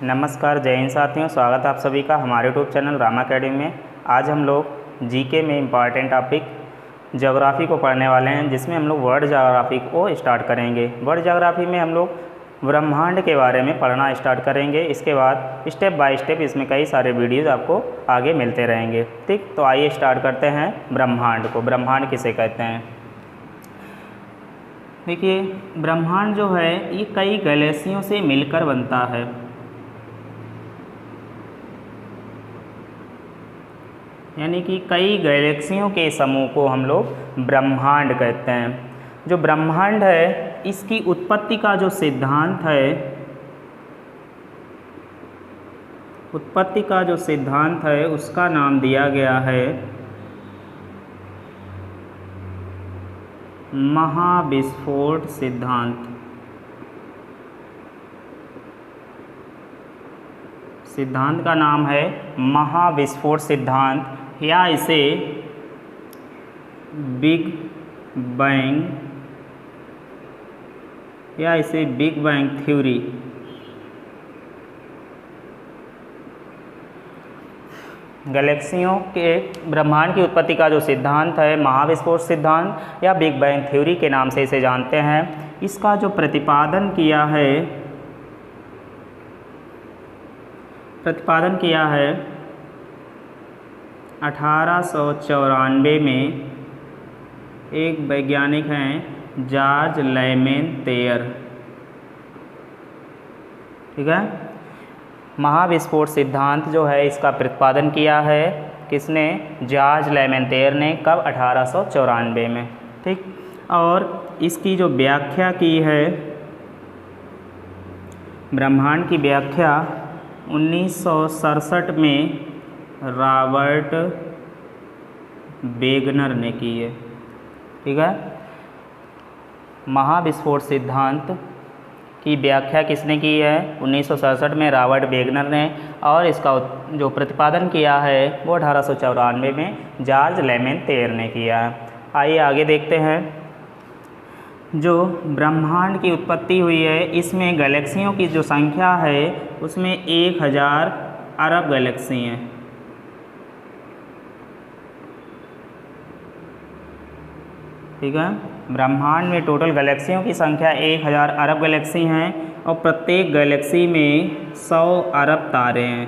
नमस्कार, जय हिंद साथियों। स्वागत है आप सभी का हमारे यूट्यूब चैनल रामा अकेडमी में। आज हम लोग जीके में इम्पॉर्टेंट टॉपिक ज्योग्राफी को पढ़ने वाले हैं, जिसमें हम लोग वर्ल्ड ज्योग्राफी को स्टार्ट करेंगे। वर्ल्ड ज्योग्राफी में हम लोग ब्रह्मांड के बारे में पढ़ना स्टार्ट करेंगे। इसके बाद स्टेप बाय स्टेप इसमें कई सारे वीडियोज़ आपको आगे मिलते रहेंगे। ठीक, तो आइए स्टार्ट करते हैं ब्रह्मांड को। ब्रह्मांड किसे कहते हैं? देखिए, ब्रह्मांड जो है ये कई गैलेक्सियों से मिलकर बनता है। यानी कि कई गैलेक्सियों के समूह को हम लोग ब्रह्मांड कहते हैं। जो ब्रह्मांड है इसकी उत्पत्ति का जो सिद्धांत है, उसका नाम दिया गया है महाविस्फोट सिद्धांत। सिद्धांत का नाम है महाविस्फोट सिद्धांत, या इसे बिग बैंग थ्योरी। गैलेक्सियों के ब्रह्मांड की उत्पत्ति का जो सिद्धांत है महाविस्फोट सिद्धांत या बिग बैंग थ्योरी के नाम से इसे जानते हैं। इसका जो प्रतिपादन किया है 1894 में एक वैज्ञानिक हैं जॉर्ज लेमेंतेयर। ठीक है, महाविस्फोट सिद्धांत जो है इसका प्रतिपादन किया है किसने? जॉर्ज लेमेंतेयर ने। कब? 1894 में। ठीक, और इसकी जो व्याख्या की है, ब्रह्मांड की व्याख्या 1967 में रॉबर्ट वेगनर ने की है। ठीक है, महाविस्फोट सिद्धांत की व्याख्या किसने की है? 1967 में रॉबर्ट वेगनर ने, और इसका जो प्रतिपादन किया है वो 1894 में जॉर्ज लेमेंतेयर ने किया है। आइए आगे देखते हैं। जो ब्रह्मांड की उत्पत्ति हुई है इसमें गैलेक्सियों की जो संख्या है उसमें 1000 अरब गैलेक्सी हैं। ठीक है, ब्रह्मांड में टोटल गैलेक्सियों की संख्या 1000 अरब गैलेक्सी हैं, और प्रत्येक गैलेक्सी में 100 अरब तारे हैं।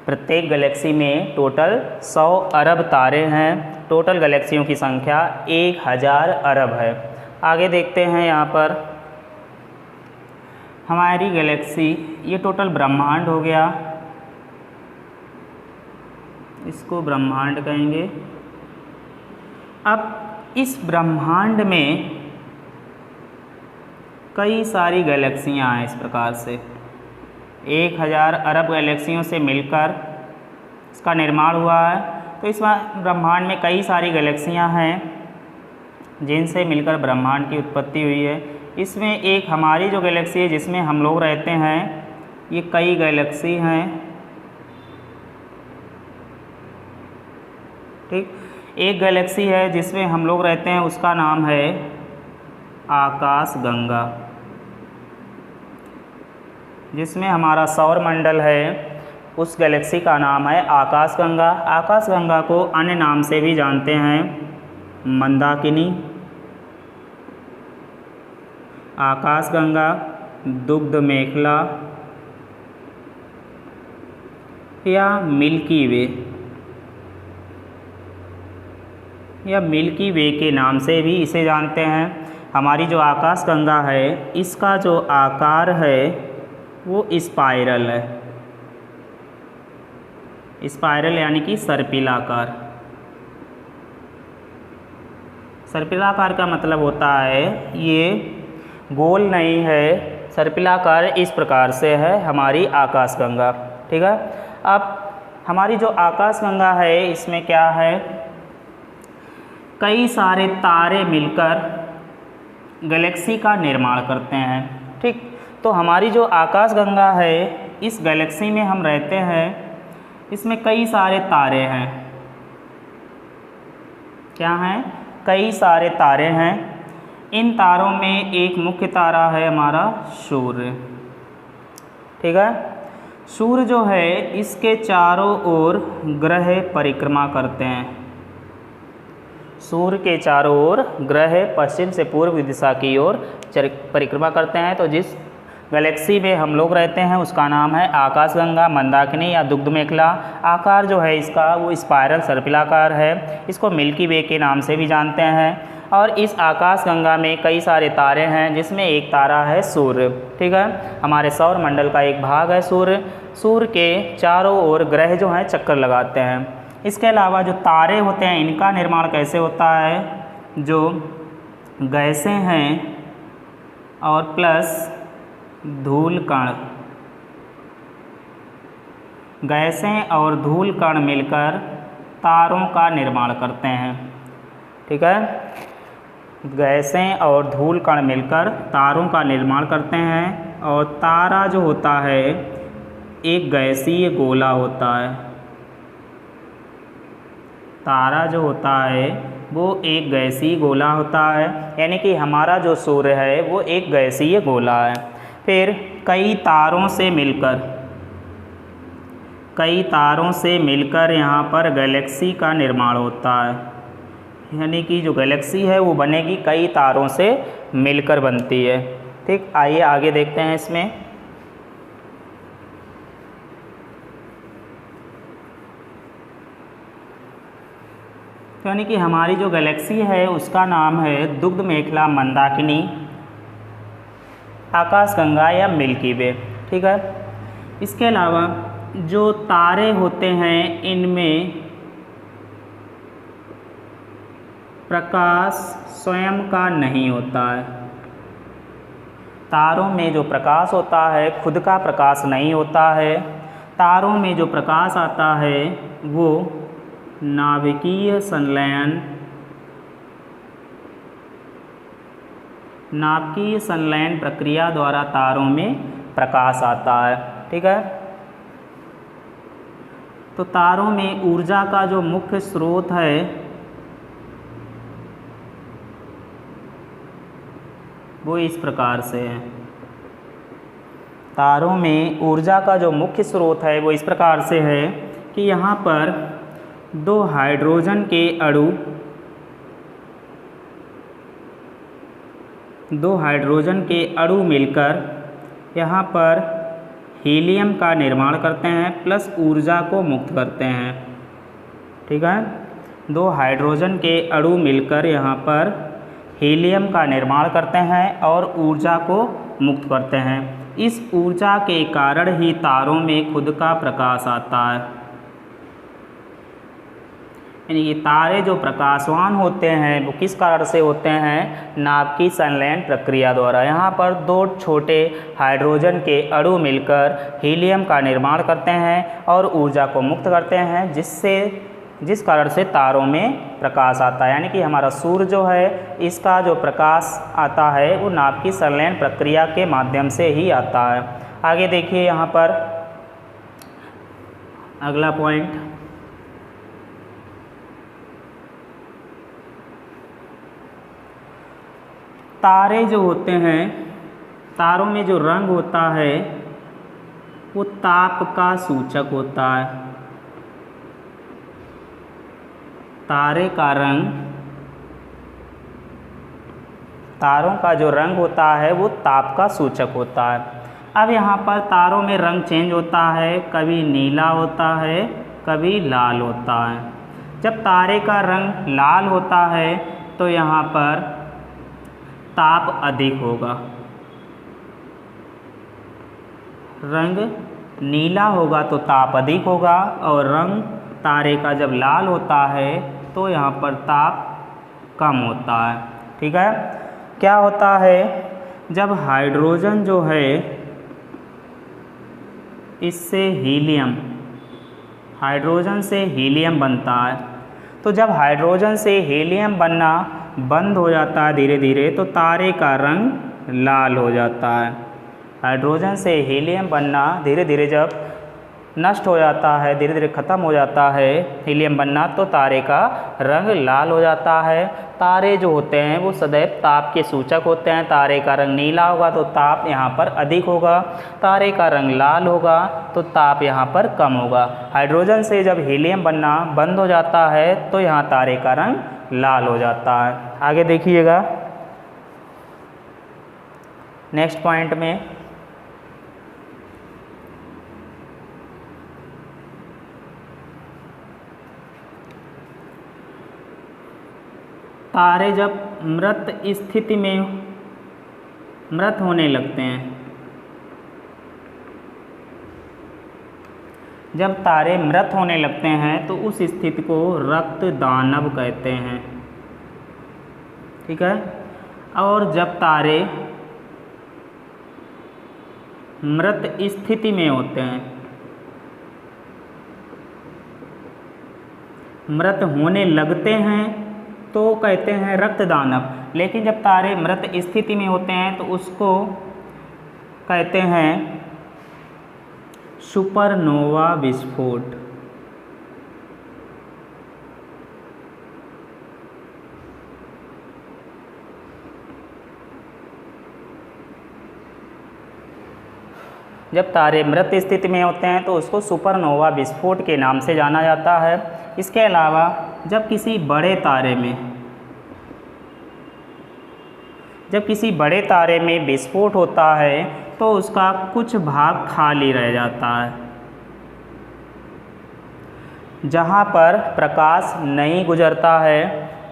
प्रत्येक गैलेक्सी में टोटल 100 अरब तारे हैं। टोटल गैलेक्सियों की संख्या 1000 अरब है। आगे देखते हैं। यहाँ पर हमारी गैलेक्सी, ये टोटल ब्रह्मांड हो गया, इसको ब्रह्मांड कहेंगे। अब इस ब्रह्मांड में कई सारी गैलेक्सियाँ हैं। इस प्रकार से 1000 अरब गैलेक्सियों से मिलकर इसका निर्माण हुआ है। तो इस ब्रह्मांड में कई सारी गैलेक्सियाँ हैं जिनसे मिलकर ब्रह्मांड की उत्पत्ति हुई है। इसमें एक हमारी जो गैलेक्सी है जिसमें हम लोग रहते हैं, ये कई गैलेक्सी हैं। ठीक, एक गैलेक्सी है जिसमें हम लोग रहते हैं, उसका नाम है आकाशगंगा। जिसमें हमारा सौर मंडल है उस गैलेक्सी का नाम है आकाशगंगा। आकाशगंगा को अन्य नाम से भी जानते हैं, मंदाकिनी, आकाशगंगा, दुग्ध मेखला या मिल्की वे के नाम से भी इसे जानते हैं। हमारी जो आकाशगंगा है इसका जो आकार है वो स्पाइरल है। स्पाइरल यानी कि सर्पिलाकार। सर्पिलाकार का मतलब होता है ये गोल नहीं है, सर्पिलाकार इस प्रकार से है हमारी आकाशगंगा। ठीक है, अब हमारी जो आकाशगंगा है इसमें क्या है? कई सारे तारे मिलकर गैलेक्सी का निर्माण करते हैं। ठीक, तो हमारी जो आकाशगंगा है इस गैलेक्सी में हम रहते हैं, इसमें कई सारे तारे हैं। क्या हैं? कई सारे तारे हैं। इन तारों में एक मुख्य तारा है हमारा सूर्य। ठीक है। सूर्य जो है इसके चारों ओर ग्रह परिक्रमा करते हैं। सूर्य के चारों ओर ग्रह पश्चिम से पूर्व दिशा की ओर परिक्रमा करते हैं। तो जिस गैलेक्सी में हम लोग रहते हैं उसका नाम है आकाशगंगा, मंदाकिनी या दुग्ध मेखला। आकार जो है इसका वो स्पाइरल सर्पिलाकार है। इसको मिल्की वे के नाम से भी जानते हैं। और इस आकाशगंगा में कई सारे तारे हैं जिसमें एक तारा है सूर्य। ठीक है, हमारे सौर मंडल का एक भाग है सूर्य। सूर्य के चारों ओर ग्रह जो हैं चक्कर लगाते हैं। इसके अलावा जो तारे होते हैं इनका निर्माण कैसे होता है, जो गैसें हैं और प्लस धूल कण, गैसें और धूल कण मिलकर तारों का निर्माण करते हैं। ठीक है, गैसें और धूल कण मिलकर तारों का निर्माण करते हैं। और तारा जो होता है एक गैसीय गोला होता है। तारा जो होता है वो एक गैसीय गोला होता है, यानी कि हमारा जो सूर्य है वो एक गैसीय गोला है। फिर कई तारों से मिलकर यहाँ पर गैलेक्सी का निर्माण होता है, यानी कि जो गैलेक्सी है वो बनेगी कई तारों से मिलकर बनती है। ठीक, आइए आगे देखते हैं इसमें। यानी कि हमारी जो गैलेक्सी है उसका नाम है दुग्ध मेखला, मंदाकिनी, आकाशगंगा या मिल्की वे। ठीक है, इसके अलावा जो तारे होते हैं इनमें प्रकाश स्वयं का नहीं होता है। तारों में जो प्रकाश होता है खुद का प्रकाश नहीं होता है। तारों में जो प्रकाश आता है वो नाभिकीय संलयन प्रक्रिया द्वारा तारों में प्रकाश आता है। ठीक है, तो तारों में ऊर्जा का जो मुख्य स्रोत है वो इस प्रकार से है। तारों में ऊर्जा का जो मुख्य स्रोत है वो इस प्रकार से है कि यहाँ पर दो हाइड्रोजन के अणु मिलकर यहाँ पर हीलियम का निर्माण करते हैं प्लस ऊर्जा को मुक्त करते हैं। ठीक है, दो हाइड्रोजन के अणु मिलकर यहाँ पर हीलियम का निर्माण करते हैं और ऊर्जा को मुक्त करते हैं। इस ऊर्जा के कारण ही तारों में खुद का प्रकाश आता है। यानी कि तारे जो प्रकाशवान होते हैं वो किस कारण से होते हैं, नाभिकीय संलयन प्रक्रिया द्वारा। यहाँ पर दो छोटे हाइड्रोजन के अणु मिलकर हीलियम का निर्माण करते हैं और ऊर्जा को मुक्त करते हैं, जिस कारण से तारों में प्रकाश आता है। यानी कि हमारा सूर्य जो है इसका जो प्रकाश आता है वो नाभिकीय संलयन प्रक्रिया के माध्यम से ही आता है। आगे देखिए यहाँ पर अगला पॉइंट, तारे जो होते हैं, तारों में जो रंग होता है वो ताप का सूचक होता है। तारे का रंग, तारों का जो रंग होता है वो ताप का सूचक होता है। अब यहाँ पर तारों में रंग चेंज होता है, कभी नीला होता है कभी लाल होता है। जब तारे का रंग लाल होता है तो यहाँ पर ताप अधिक होगा, रंग नीला होगा तो ताप अधिक होगा, और रंग तारे का जब लाल होता है तो यहाँ पर ताप कम होता है। ठीक है, क्या होता है, जब हाइड्रोजन जो है इससे हाइड्रोजन से हीलियम बनता है, तो जब हाइड्रोजन से हीलियम बनना बंद हो जाता है धीरे धीरे तो तारे का रंग लाल हो जाता है। हाइड्रोजन से हीलियम बनना धीरे धीरे जब नष्ट हो जाता है, धीरे धीरे ख़त्म हो जाता है हीलियम बनना, तो तारे का रंग लाल हो जाता है। तारे जो होते हैं वो सदैव ताप के सूचक होते हैं। तारे का रंग नीला होगा तो ताप यहाँ पर अधिक होगा, तारे का रंग लाल होगा तो ताप यहाँ पर कम होगा। हाइड्रोजन से जब हीलियम बनना बंद हो जाता है तो यहाँ तारे का रंग लाल हो जाता है। आगे देखिएगा नेक्स्ट पॉइंट में, तारे जब मृत स्थिति में मृत होने लगते हैं, जब तारे मृत होने लगते हैं तो उस स्थिति को रक्त दानव कहते हैं। ठीक है। और जब तारे मृत स्थिति में होते हैं, मृत होने लगते हैं तो कहते हैं रक्त दानव, लेकिन जब तारे मृत स्थिति में होते हैं तो उसको कहते हैं सुपरनोवा विस्फोट। जब तारे मृत स्थिति में होते हैं तो उसको सुपरनोवा विस्फोट के नाम से जाना जाता है। इसके अलावा जब किसी बड़े तारे में विस्फोट होता है तो उसका कुछ भाग खाली रह जाता है, जहाँ पर प्रकाश नहीं गुजरता है।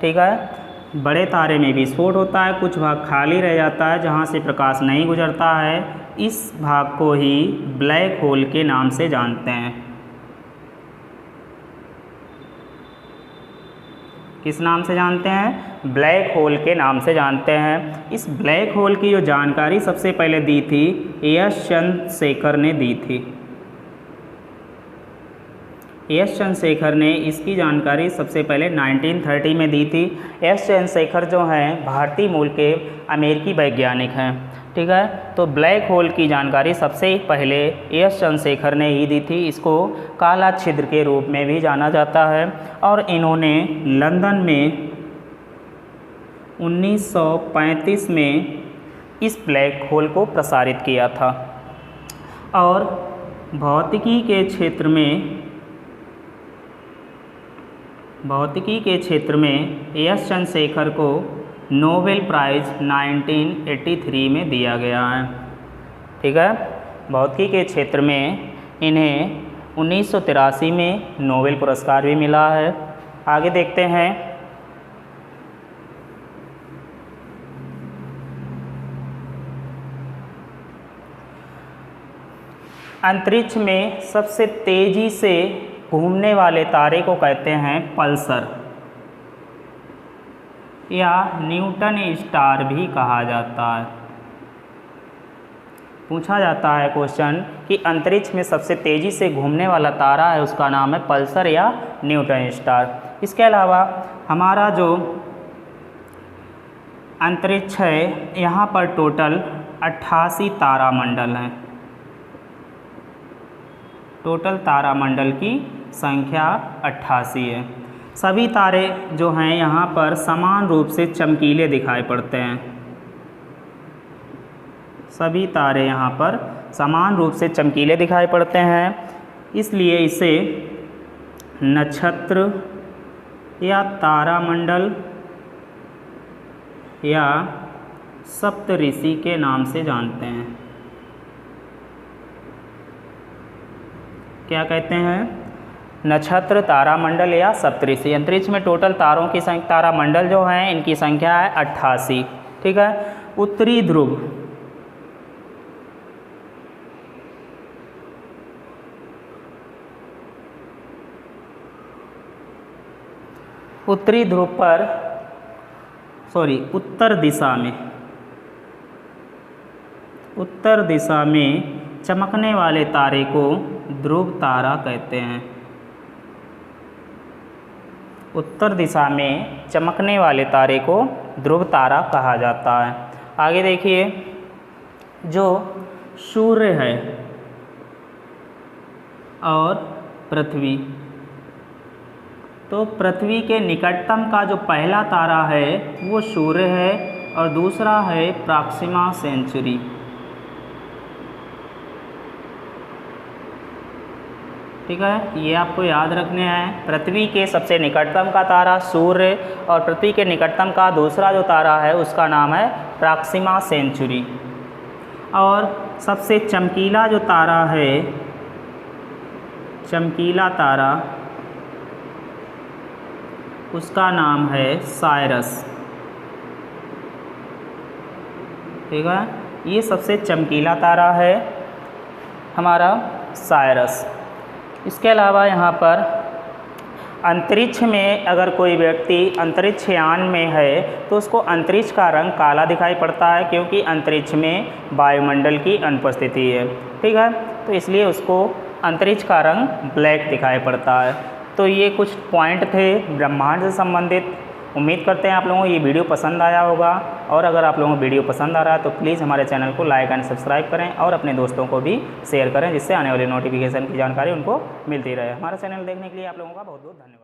ठीक है। बड़े तारे में विस्फोट होता है, कुछ भाग खाली रह जाता है जहाँ से प्रकाश नहीं गुजरता है। इस भाग को ही ब्लैक होल के नाम से जानते हैं। किस नाम से जानते हैं? ब्लैक होल के नाम से जानते हैं। इस ब्लैक होल की जो जानकारी सबसे पहले दी थी एस चंद्रशेखर ने दी थी। एस चंद्रशेखर ने इसकी जानकारी सबसे पहले 1930 में दी थी। एस चंद्रशेखर जो हैं भारतीय मूल के अमेरिकी वैज्ञानिक हैं। ठीक है। तो ब्लैक होल की जानकारी सबसे पहले एस चंद्रशेखर ने ही दी थी। इसको काला छिद्र के रूप में भी जाना जाता है और इन्होंने लंदन में 1935 में इस ब्लैक होल को प्रसारित किया था। और भौतिकी के क्षेत्र में एस चंद्रशेखर को नोबेल प्राइज़ 1983 में दिया गया है। ठीक है। भौतिकी के क्षेत्र में इन्हें 1983 में नोबेल पुरस्कार भी मिला है। आगे देखते हैं। अंतरिक्ष में सबसे तेज़ी से घूमने वाले तारे को कहते हैं पल्सर या न्यूटन स्टार भी कहा जाता है। पूछा जाता है क्वेश्चन कि अंतरिक्ष में सबसे तेज़ी से घूमने वाला तारा है, उसका नाम है पल्सर या न्यूटन स्टार। इसके अलावा हमारा जो अंतरिक्ष है, यहाँ पर टोटल 88 तारामंडल हैं। टोटल तारामंडल की संख्या 88 है। सभी तारे जो हैं यहाँ पर समान रूप से चमकीले दिखाई पड़ते हैं। सभी तारे यहाँ पर समान रूप से चमकीले दिखाई पड़ते हैं, इसलिए इसे नक्षत्र या तारामंडल या सप्तऋषि के नाम से जानते हैं। क्या कहते हैं? नक्षत्र, तारामंडल या सप्तऋषि। अंतरिक्ष में टोटल तारों की संख्या, तारामंडल जो हैं इनकी संख्या है 88। ठीक है। उत्तरी ध्रुव, उत्तरी ध्रुव पर उत्तर दिशा में चमकने वाले तारे को ध्रुव तारा कहते हैं। उत्तर दिशा में चमकने वाले तारे को ध्रुव तारा कहा जाता है। आगे देखिए, जो सूर्य है और पृथ्वी। तो पृथ्वी के निकटतम का जो पहला तारा है वो सूर्य है और दूसरा है प्रॉक्सिमा सेंचुरी। ठीक है, ये आपको याद रखने हैं। पृथ्वी के सबसे निकटतम का तारा सूर्य और पृथ्वी के निकटतम का दूसरा जो तारा है उसका नाम है प्रॉक्सिमा सेंचुरी। और सबसे चमकीला जो तारा है, चमकीला तारा, उसका नाम है साइरस। ठीक है, ये सबसे चमकीला तारा है हमारा साइरस। इसके अलावा यहाँ पर अंतरिक्ष में अगर कोई व्यक्ति अंतरिक्ष यान में है तो उसको अंतरिक्ष का रंग काला दिखाई पड़ता है, क्योंकि अंतरिक्ष में वायुमंडल की अनुपस्थिति है। ठीक है, तो इसलिए उसको अंतरिक्ष का रंग ब्लैक दिखाई पड़ता है। तो ये कुछ पॉइंट थे ब्रह्मांड से संबंधित। उम्मीद करते हैं आप लोगों को ये वीडियो पसंद आया होगा, और अगर आप लोगों को वीडियो पसंद आ रहा है तो प्लीज़ हमारे चैनल को लाइक एंड सब्सक्राइब करें और अपने दोस्तों को भी शेयर करें, जिससे आने वाली नोटिफिकेशन की जानकारी उनको मिलती रहे। हमारा चैनल देखने के लिए आप लोगों का बहुत बहुत धन्यवाद।